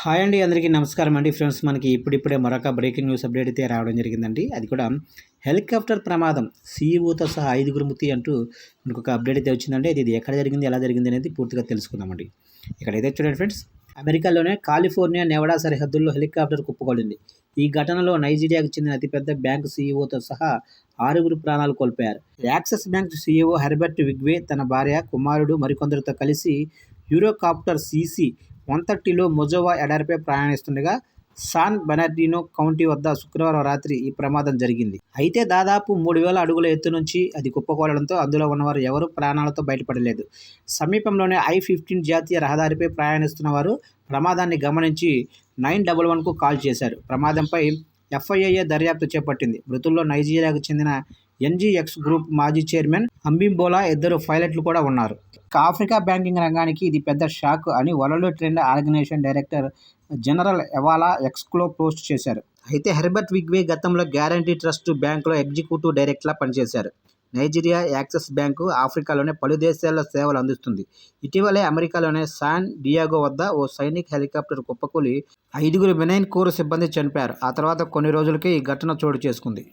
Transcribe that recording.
Hi అండి, అందరికీ నమస్కారం అండి. ఫ్రెండ్స్, మనకి ఇప్పుడిప్పుడే మరొక బ్రేకింగ్ న్యూస్ అప్డేట్ అయితే రావడం జరిగిందండి. అది కూడా హెలికాప్టర్ ప్రమాదం, సీఈఓతో సహా 5గురు మృతి అంటూ మనకు ఒక అప్డేట్ అయితే వచ్చిందండి. ఇది ఎక్కడ జరిగింది, ఎలా జరిగింది అనేది పూర్తిగా తెలుసుకుందామండి. ఇక్కడైతే చూడండి ఫ్రెండ్స్, అమెరికాలోనే కాలిఫోర్నియా నెవడా సరిహద్దుల్లో హెలికాప్టర్ కుప్పకూలింది. ఈ ఘటనలో నైజీరియాకు చెందిన అతిపెద్ద బ్యాంకు సీఈఓతో సహా 6గురు ప్రాణాలు కోల్పోయారు. యాక్సిస్ బ్యాంక్ సీఈఓ హెర్బర్ట్ విగ్వే తన భార్య, కుమారుడు మరికొందరితో కలిసి యూరోకాప్టర్ CC-130లో మొజోవా ఎడారిపై ప్రయాణిస్తుండగా సాన్ బెర్నార్డినో కౌంటీ వద్ద శుక్రవారం రాత్రి ఈ ప్రమాదం జరిగింది. అయితే దాదాపు 3000 అడుగుల ఎత్తు నుంచి అది కుప్పకూలడంతో అందులో ఉన్నవారు ఎవరూ ప్రాణాలతో బయటపడలేదు. సమీపంలోని I-15 జాతీయ రహదారిపై ప్రయాణిస్తున్న వారు ప్రమాదాన్ని గమనించి 911కు కాల్ చేశారు. ప్రమాదంపై FIA దర్యాప్తు చేపట్టింది. మృతుల్లో నైజీరియాకు చెందిన NGX గ్రూప్ మాజీ చైర్మన్ అంబింబోలా, 2 పైలట్లు కూడా ఉన్నారు. ఆఫ్రికా బ్యాంకింగ్ రంగానికి ఇది పెద్ద షాక్ అని World Trade Organization director general Iweala ఎక్స్లో పోస్ట్ చేశారు. అయితే హెర్బర్ట్ విగ్వే గతంలో గ్యారంటీ ట్రస్ట్ బ్యాంకులో ఎగ్జిక్యూటివ్ డైరెక్టర్లా పనిచేశారు. నైజీరియా, యాక్సిస్ బ్యాంకు ఆఫ్రికాలోని పలు దేశాల్లో సేవలు అందిస్తుంది. ఇటీవలే అమెరికాలోని శాన్ డియాగో వద్ద ఓ సైనిక హెలికాప్టర్ కుప్పకూలి 5గురు మెరైన్ కోర్ సిబ్బంది చనిపోయారు. ఆ తర్వాత కొన్ని రోజులకే ఈ ఘటన చోటు చేసుకుంది.